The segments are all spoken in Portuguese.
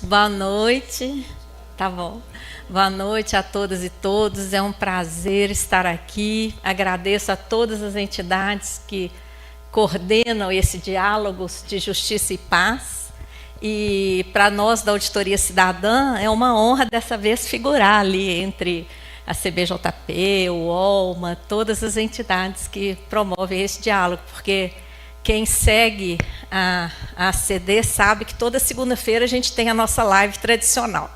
Boa noite. Tá bom. Boa noite a todas e todos. É um prazer estar aqui. Agradeço a todas as entidades que coordenam esse diálogo de justiça e paz. E para nós da Auditoria Cidadã é uma honra dessa vez figurar ali entre a CBJP, o OLMA, todas as entidades que promovem esse diálogo, porque quem segue a ACD sabe que toda segunda-feira a gente tem a nossa live tradicional.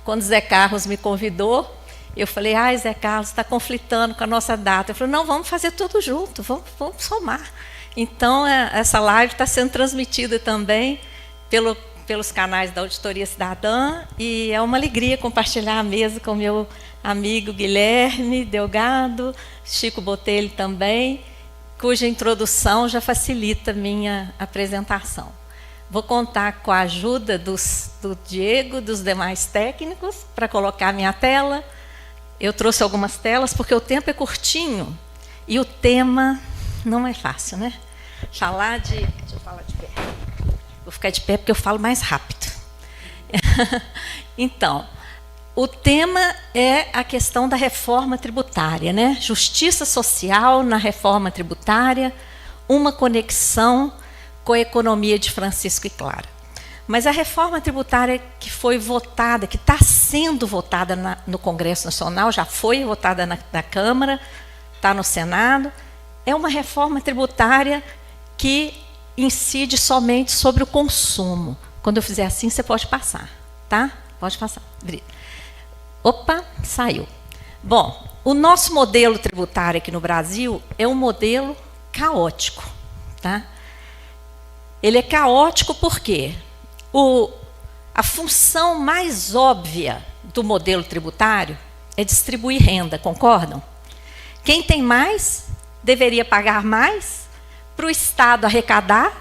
Quando Zé Carlos me convidou, eu falei, Zé Carlos, está conflitando com a nossa data. Ele falou, não, vamos fazer tudo junto, vamos somar. Então, essa live está sendo transmitida também pelos canais da Auditoria Cidadã, e é uma alegria compartilhar a mesa com o meu amigo Guilherme Delgado, Chico Botelho também, cuja introdução já facilita a minha apresentação. Vou contar com a ajuda do Diego, dos demais técnicos, para colocar minha tela. Eu trouxe algumas telas, porque o tempo é curtinho e o tema não é fácil, né? Deixa eu falar de pé. Vou ficar de pé porque eu falo mais rápido. Então, o tema é a questão da reforma tributária, né? Justiça social na reforma tributária, uma conexão com a economia de Francisco e Clara. Mas a reforma tributária que foi votada, que está sendo votada no Congresso Nacional, já foi votada na Câmara, está no Senado, é uma reforma tributária que incide somente sobre o consumo. Quando eu fizer assim, você pode passar, tá? Pode passar. Opa, saiu. Bom, o nosso modelo tributário aqui no Brasil é um modelo caótico, tá? Ele é caótico porque a função mais óbvia do modelo tributário é distribuir renda, concordam? Quem tem mais deveria pagar mais para o Estado arrecadar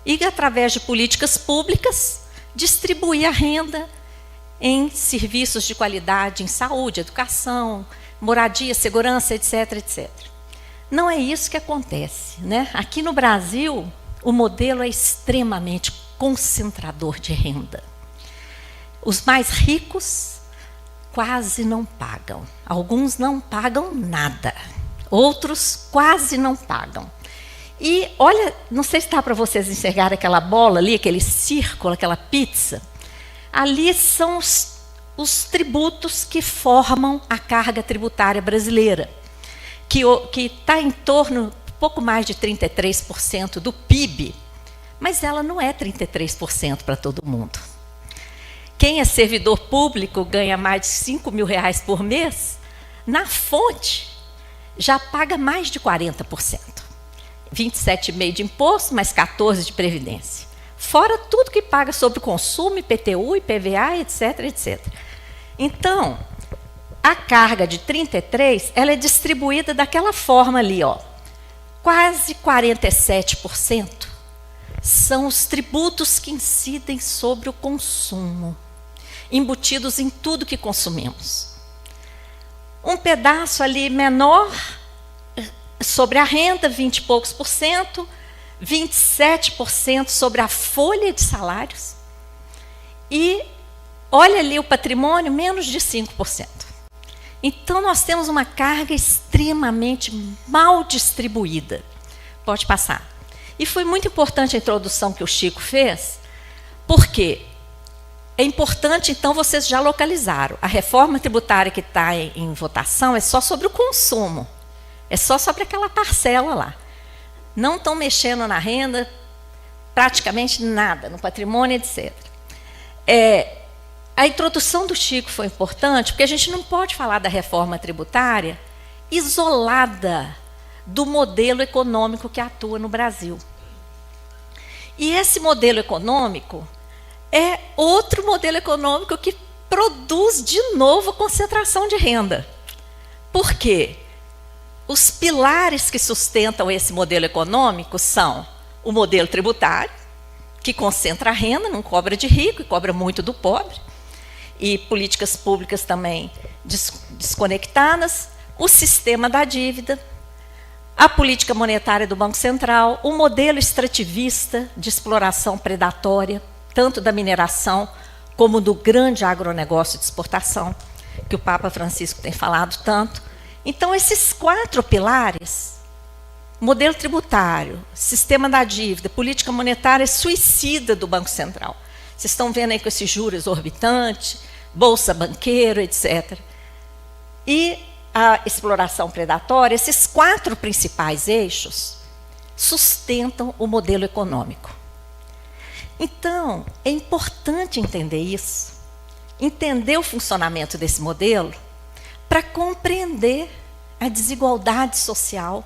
e, através de políticas públicas, distribuir a renda em serviços de qualidade, em saúde, educação, moradia, segurança, etc, etc. Não é isso que acontece, né? Aqui no Brasil, o modelo é extremamente concentrador de renda. Os mais ricos quase não pagam. Alguns não pagam nada. Outros quase não pagam. E olha, não sei se está para vocês enxergarem aquela bola ali, aquele círculo, aquela pizza. Ali são os tributos que formam a carga tributária brasileira, que está em torno pouco mais de 33% do PIB, mas ela não é 33% para todo mundo. Quem é servidor público ganha mais de R$5.000 por mês, na fonte já paga mais de 40%. 27,5% de imposto, mais 14% de previdência. Fora tudo que paga sobre o consumo, IPTU, IPVA, etc, etc. Então, a carga de 33%, ela é distribuída daquela forma ali, ó. Quase 47% são os tributos que incidem sobre o consumo, embutidos em tudo que consumimos. Um pedaço ali menor sobre a renda, 20 e poucos por cento, 27% sobre a folha de salários, e olha ali o patrimônio, menos de 5%. Então, nós temos uma carga extremamente mal distribuída. Pode passar. E foi muito importante a introdução que o Chico fez, porque é importante, então, vocês já localizaram. A reforma tributária que está em votação é só sobre o consumo. É só sobre aquela parcela lá. Não estão mexendo na renda, praticamente nada, no patrimônio, etc. A introdução do Chico foi importante, porque a gente não pode falar da reforma tributária isolada do modelo econômico que atua no Brasil. E esse modelo econômico é outro modelo econômico que produz de novo concentração de renda. Por quê? Os pilares que sustentam esse modelo econômico são o modelo tributário, que concentra a renda, não cobra de rico e cobra muito do pobre, e políticas públicas também desconectadas, o sistema da dívida, a política monetária do Banco Central, o modelo extrativista de exploração predatória, tanto da mineração como do grande agronegócio de exportação, que o Papa Francisco tem falado tanto. Então, esses 4 pilares, modelo tributário, sistema da dívida, política monetária suicida do Banco Central. Vocês estão vendo aí com esse juros exorbitante, bolsa banqueiro, etc. E a exploração predatória, esses 4 principais eixos sustentam o modelo econômico. Então, é importante entender isso, entender o funcionamento desse modelo, para compreender a desigualdade social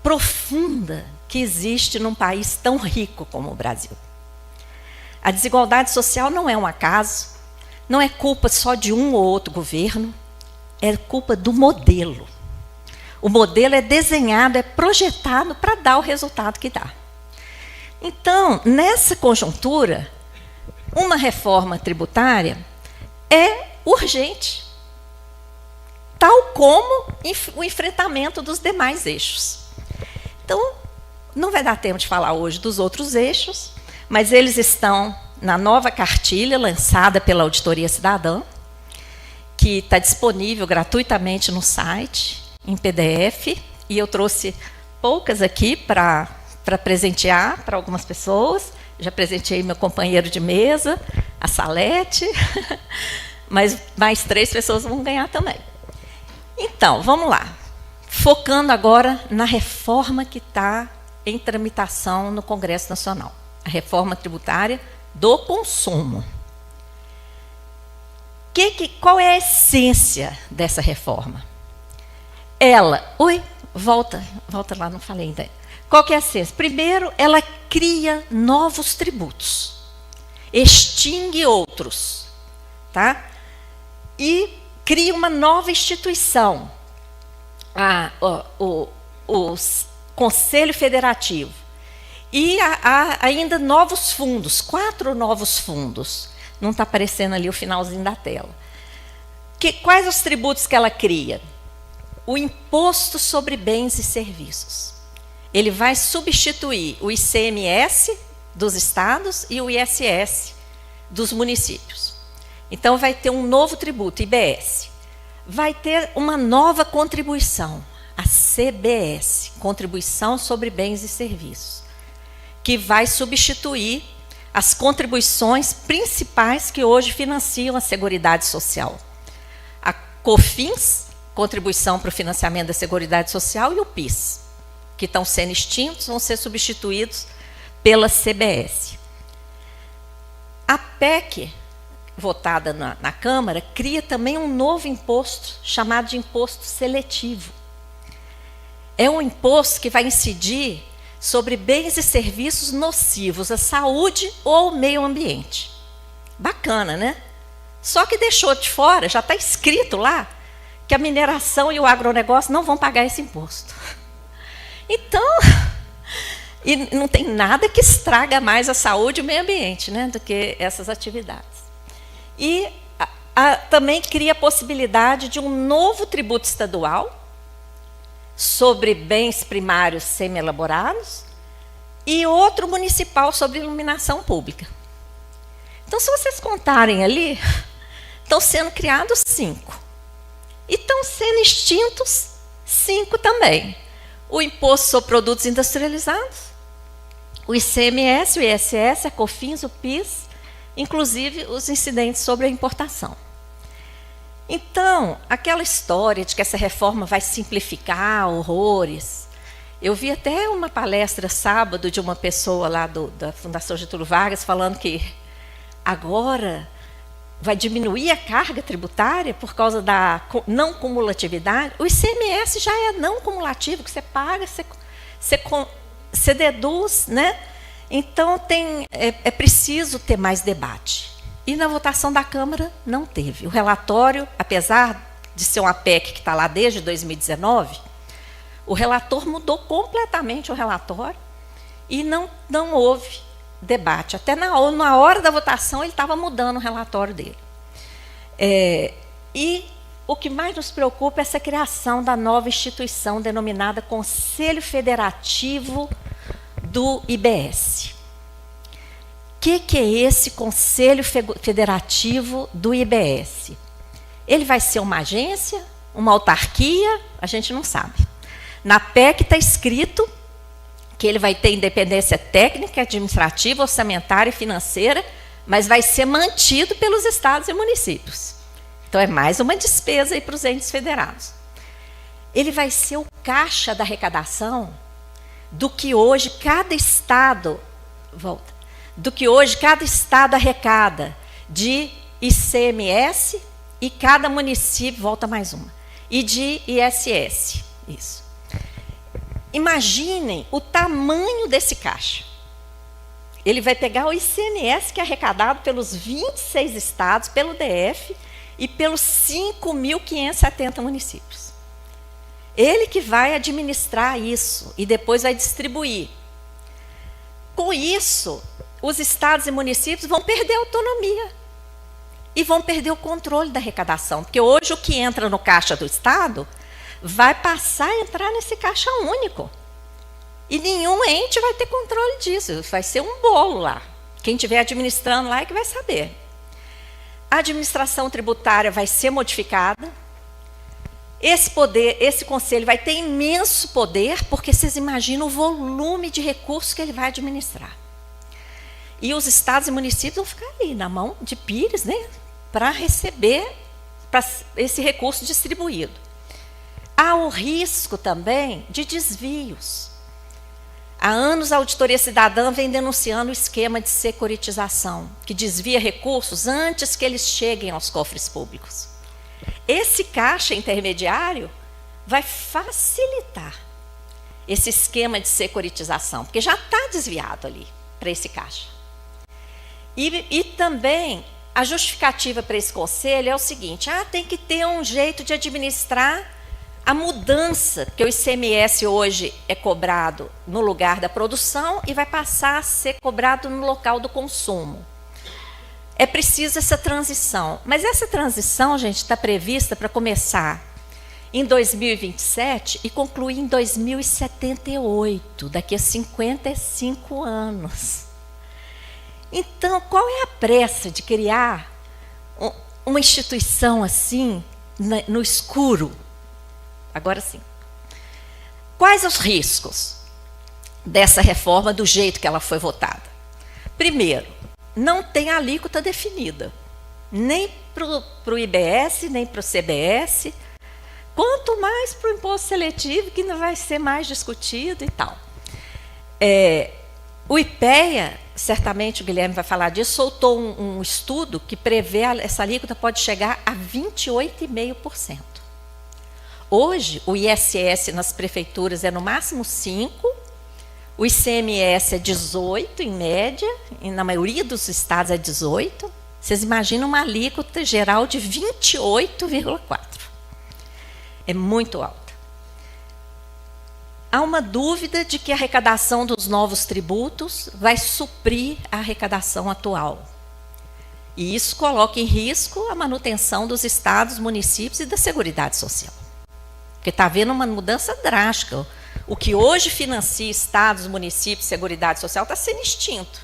profunda que existe num país tão rico como o Brasil. A desigualdade social não é um acaso, não é culpa só de um ou outro governo, é culpa do modelo. O modelo é desenhado, é projetado para dar o resultado que dá. Então, nessa conjuntura, uma reforma tributária é urgente, tal como o enfrentamento dos demais eixos. Então, não vai dar tempo de falar hoje dos outros eixos, mas eles estão na nova cartilha lançada pela Auditoria Cidadã, que está disponível gratuitamente no site, em PDF, e eu trouxe poucas aqui para presentear para algumas pessoas. Já presenteei meu companheiro de mesa, a Salete, mas mais 3 pessoas vão ganhar também. Então, vamos lá. Focando agora na reforma que está em tramitação no Congresso Nacional. A reforma tributária do consumo. Qual é a essência dessa reforma? Ela... Oi, volta lá, não falei ainda. Qual que é a essência? Primeiro, ela cria novos tributos, extingue outros, tá? E cria uma nova instituição, o Conselho Federativo. E há ainda novos fundos, 4 novos fundos. Não está aparecendo ali o finalzinho da tela. Quais os tributos que ela cria? O Imposto sobre Bens e Serviços. Ele vai substituir o ICMS dos estados e o ISS dos municípios. Então, vai ter um novo tributo, IBS. Vai ter uma nova contribuição, a CBS, Contribuição sobre Bens e Serviços, que vai substituir as contribuições principais que hoje financiam a Seguridade Social. A COFINS, Contribuição para o Financiamento da Seguridade Social, e o PIS, que estão sendo extintos, vão ser substituídos pela CBS. A PEC, votada na Câmara, cria também um novo imposto, chamado de imposto seletivo. É um imposto que vai incidir sobre bens e serviços nocivos à saúde ou ao meio ambiente. Bacana, né? Só que deixou de fora, já está escrito lá, que a mineração e o agronegócio não vão pagar esse imposto. Então, e não tem nada que estraga mais a saúde e o meio ambiente, né, do que essas atividades. E também cria a possibilidade de um novo tributo estadual sobre bens primários semi-elaborados e outro municipal sobre iluminação pública. Então, se vocês contarem ali, estão sendo criados 5. E estão sendo extintos 5 também. O Imposto sobre Produtos Industrializados, o ICMS, o ISS, a COFINS, o PIS, inclusive os incidentes sobre a importação. Então, aquela história de que essa reforma vai simplificar horrores. Eu vi até uma palestra sábado de uma pessoa lá da Fundação Getúlio Vargas falando que agora vai diminuir a carga tributária por causa da não cumulatividade. O ICMS já é não cumulativo, que você paga, você deduz, né? Então, é preciso ter mais debate. E na votação da Câmara não teve. O relatório, apesar de ser uma PEC que está lá desde 2019, o relator mudou completamente o relatório e não houve debate. Até na hora da votação ele estava mudando o relatório dele. E o que mais nos preocupa é essa criação da nova instituição denominada Conselho Federativo do IBS. que é esse Conselho Federativo do IBS? Ele vai ser uma agência, uma autarquia? A gente não sabe. Na PEC está escrito que ele vai ter independência técnica, administrativa, orçamentária e financeira, mas vai ser mantido pelos estados e municípios. Então, é mais uma despesa aí para os entes federados. Ele vai ser o caixa da arrecadação do que hoje cada estado arrecada de ICMS e cada município, volta mais uma, e de ISS. Isso. Imaginem o tamanho desse caixa. Ele vai pegar o ICMS que é arrecadado pelos 26 estados, pelo DF e pelos 5.570 municípios. Ele que vai administrar isso e depois vai distribuir. Com isso, os estados e municípios vão perder a autonomia e vão perder o controle da arrecadação, porque hoje o que entra no caixa do estado vai passar a entrar nesse caixa único. E nenhum ente vai ter controle disso, vai ser um bolo lá. Quem estiver administrando lá é que vai saber. A administração tributária vai ser modificada. Esse conselho vai ter imenso poder, porque vocês imaginam o volume de recursos que ele vai administrar. E os estados e municípios vão ficar ali, na mão de Pires, né, para receber esse recurso distribuído. Há o risco também de desvios. Há anos a Auditoria Cidadã vem denunciando o esquema de securitização, que desvia recursos antes que eles cheguem aos cofres públicos. Esse caixa intermediário vai facilitar esse esquema de securitização, porque já está desviado ali para esse caixa. E também a justificativa para esse conselho é o seguinte: tem que ter um jeito de administrar a mudança, porque o ICMS hoje é cobrado no lugar da produção e vai passar a ser cobrado no local do consumo. É preciso essa transição. Mas essa transição, gente, está prevista para começar em 2027 e concluir em 2078, daqui a 55 anos. Então, qual é a pressa de criar uma instituição assim, no escuro? Agora sim. Quais os riscos dessa reforma do jeito que ela foi votada? Primeiro, não tem alíquota definida, nem para o IBS, nem para o CBS, quanto mais para o imposto seletivo, que ainda vai ser mais discutido e tal. O IPEA, certamente o Guilherme vai falar disso, soltou um estudo que prevê essa alíquota pode chegar a 28,5%. Hoje, o ISS nas prefeituras é no máximo 5%, o ICMS é 18% em média, e na maioria dos estados é 18%. Vocês imaginam uma alíquota geral de 28,4%. É muito alta. Há uma dúvida de que a arrecadação dos novos tributos vai suprir a arrecadação atual. E isso coloca em risco a manutenção dos estados, municípios e da Seguridade Social. Porque está havendo uma mudança drástica. O que hoje financia estados, municípios, Seguridade Social está sendo extinto.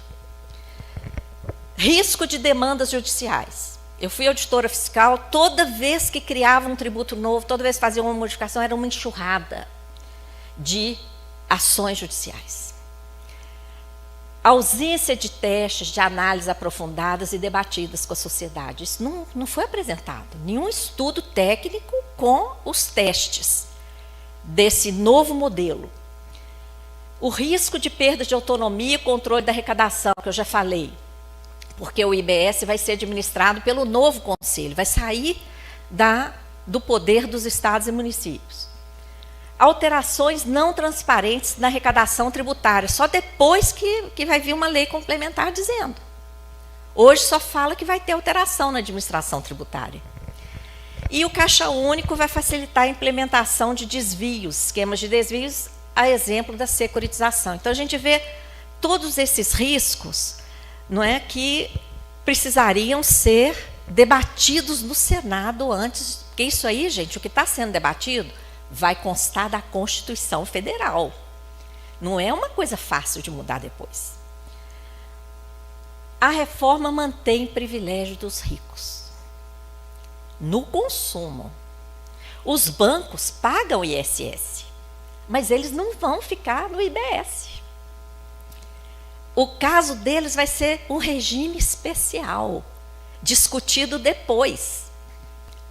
Risco de demandas judiciais. Eu fui auditora fiscal, toda vez que criava um tributo novo, toda vez que fazia uma modificação, era uma enxurrada de ações judiciais. Ausência de testes, de análises aprofundadas e debatidas com a sociedade. Isso não foi apresentado. Nenhum estudo técnico com os testes desse novo modelo. O risco de perda de autonomia e controle da arrecadação, que eu já falei, porque o IBS vai ser administrado pelo novo conselho, vai sair do poder dos estados e municípios. Alterações não transparentes na arrecadação tributária, só depois que vai vir uma lei complementar dizendo. Hoje só fala que vai ter alteração na administração tributária. E o Caixa Único vai facilitar a implementação de desvios, esquemas de desvios, a exemplo da securitização. Então, a gente vê todos esses riscos, não é, que precisariam ser debatidos no Senado antes, porque isso aí, gente, o que está sendo debatido vai constar da Constituição Federal. Não é uma coisa fácil de mudar depois. a reforma mantém o privilégio dos ricos no consumo. Os bancos pagam ISS, mas eles não vão ficar no IBS. O caso deles vai ser um regime especial, discutido depois.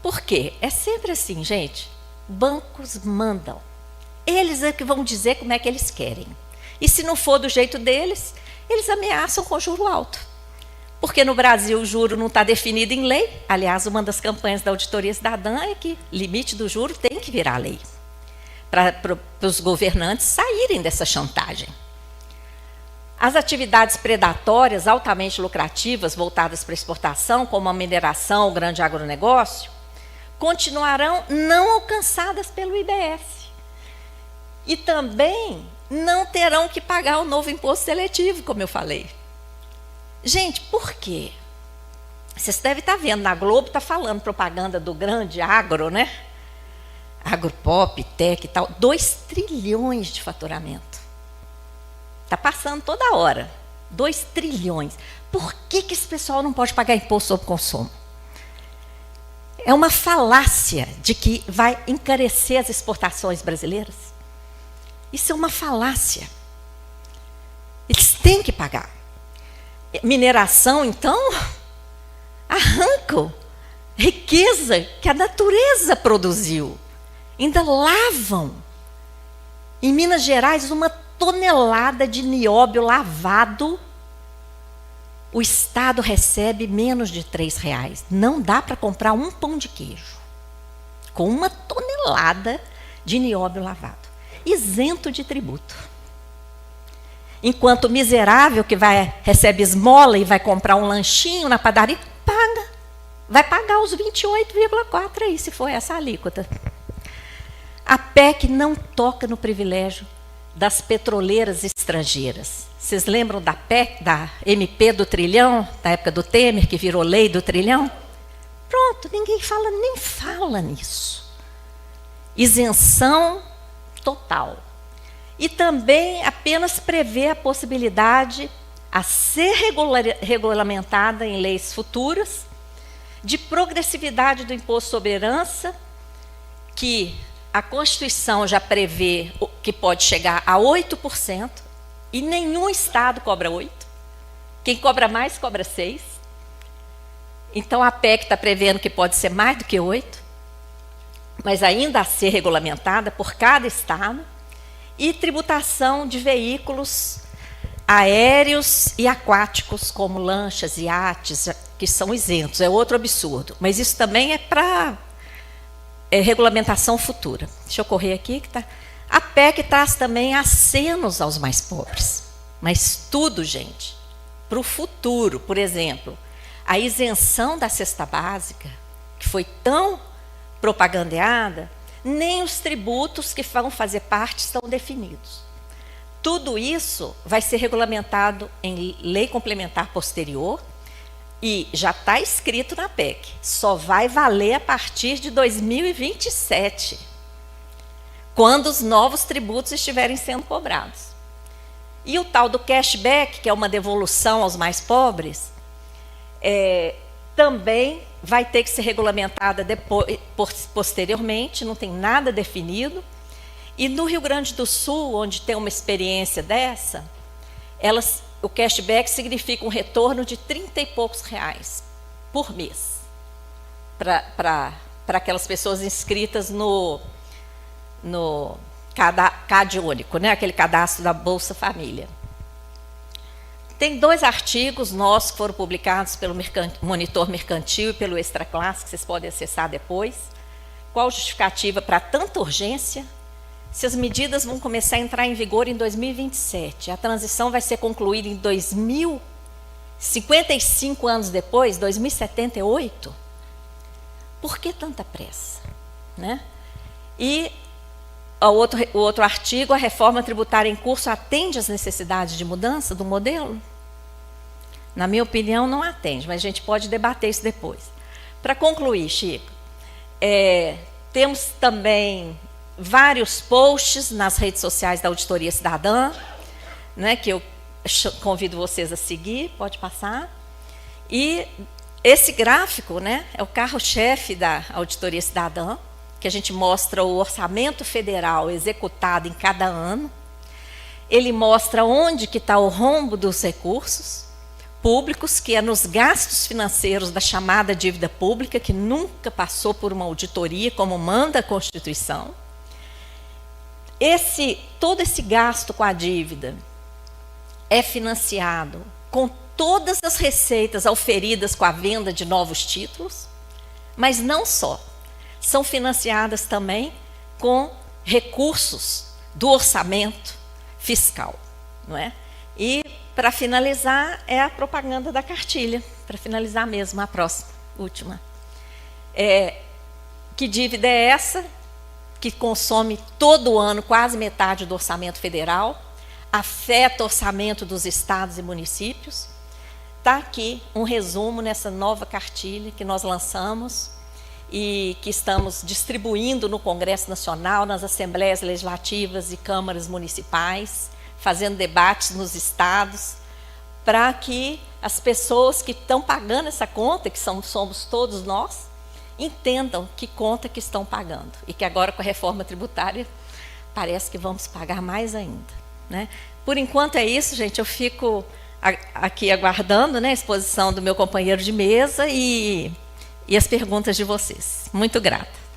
Por quê? É sempre assim, gente. Bancos mandam. Eles é que vão dizer como é que eles querem. E se não for do jeito deles, eles ameaçam com juro alto. Porque no Brasil o juro não está definido em lei. Aliás, uma das campanhas da Auditoria Cidadã é que limite do juro tem que virar lei. Para os governantes saírem dessa chantagem. As atividades predatórias altamente lucrativas voltadas para a exportação, como a mineração, o grande agronegócio, continuarão não alcançadas pelo IBS. E também não terão que pagar o novo imposto seletivo, como eu falei. Gente, por quê? Vocês devem estar vendo, na Globo está falando propaganda do grande agro, né? Agropop, Tec e tal, 2 trilhões de faturamento. Está passando toda hora, 2 trilhões. Por que esse pessoal não pode pagar imposto sobre consumo? É uma falácia de que vai encarecer as exportações brasileiras. Isso é uma falácia. Eles têm que pagar. Mineração, então, arrancam riqueza que a natureza produziu. Ainda lavam. Em Minas Gerais, 1 tonelada de nióbio lavado, o Estado recebe menos de R$3. Não dá para comprar um pão de queijo com 1 tonelada de nióbio lavado, isento de tributo. Enquanto o miserável que recebe esmola e vai comprar um lanchinho na padaria, vai pagar os 28,4 aí, se for essa a alíquota. A PEC não toca no privilégio das petroleiras estrangeiras. Vocês lembram da PEC, da MP do trilhão, da época do Temer, que virou lei do trilhão? Pronto, ninguém fala, nem fala nisso. Isenção total. E também apenas prevê a possibilidade, a ser regulamentada em leis futuras, de progressividade do imposto sobre herança, que a Constituição já prevê que pode chegar a 8%, e nenhum Estado cobra 8%. Quem cobra mais, cobra 6%. Então, a PEC está prevendo que pode ser mais do que 8%, mas ainda a ser regulamentada por cada Estado, e tributação de veículos aéreos e aquáticos, como lanchas e iates, que são isentos. É outro absurdo. Mas isso também é para regulamentação futura. Deixa eu correr aqui. A PEC traz também acenos aos mais pobres. Mas tudo, gente, para o futuro. Por exemplo, a isenção da cesta básica, que foi tão propagandeada, nem os tributos que vão fazer parte estão definidos. Tudo isso vai ser regulamentado em lei complementar posterior e já está escrito na PEC. Só vai valer a partir de 2027, quando os novos tributos estiverem sendo cobrados. E o tal do cashback, que é uma devolução aos mais pobres, também vai ter que ser regulamentada posteriormente, não tem nada definido. E no Rio Grande do Sul, onde tem uma experiência dessa, o cashback significa um retorno de 30 e poucos reais por mês para aquelas pessoas inscritas no CAD único, né? Aquele cadastro da Bolsa Família. Tem 2 artigos nossos que foram publicados pelo Monitor Mercantil e pelo Extra Classe, que vocês podem acessar depois. Qual a justificativa para tanta urgência? Se as medidas vão começar a entrar em vigor em 2027, a transição vai ser concluída em 55 anos depois, 2078. Por que tanta pressa? Né? E o outro artigo, a reforma tributária em curso atende às necessidades de mudança do modelo? Na minha opinião, não atende, mas a gente pode debater isso depois. Para concluir, Chico, temos também vários posts nas redes sociais da Auditoria Cidadã, né, que eu convido vocês a seguir, pode passar. E esse gráfico, né, é o carro-chefe da Auditoria Cidadã, que a gente mostra o orçamento federal executado em cada ano. Ele mostra onde que está o rombo dos recursos públicos, que é nos gastos financeiros da chamada dívida pública, que nunca passou por uma auditoria, como manda a Constituição. Todo esse gasto com a dívida é financiado com todas as receitas auferidas com a venda de novos títulos, mas não só. São financiadas também com recursos do orçamento fiscal, não é? E, para finalizar, é a propaganda da cartilha, para finalizar mesmo, a próxima, última. Que dívida é essa? Que consome todo ano quase metade do orçamento federal, afeta o orçamento dos estados e municípios. Está aqui um resumo nessa nova cartilha que nós lançamos e que estamos distribuindo no Congresso Nacional, nas assembleias legislativas e câmaras municipais, fazendo debates nos estados, para que as pessoas que estão pagando essa conta, que somos todos nós, entendam que conta que estão pagando. E que agora, com a reforma tributária, parece que vamos pagar mais ainda, né? Por enquanto é isso, gente. Eu fico aqui aguardando, né, a exposição do meu companheiro de mesa e as perguntas de vocês. Muito grata.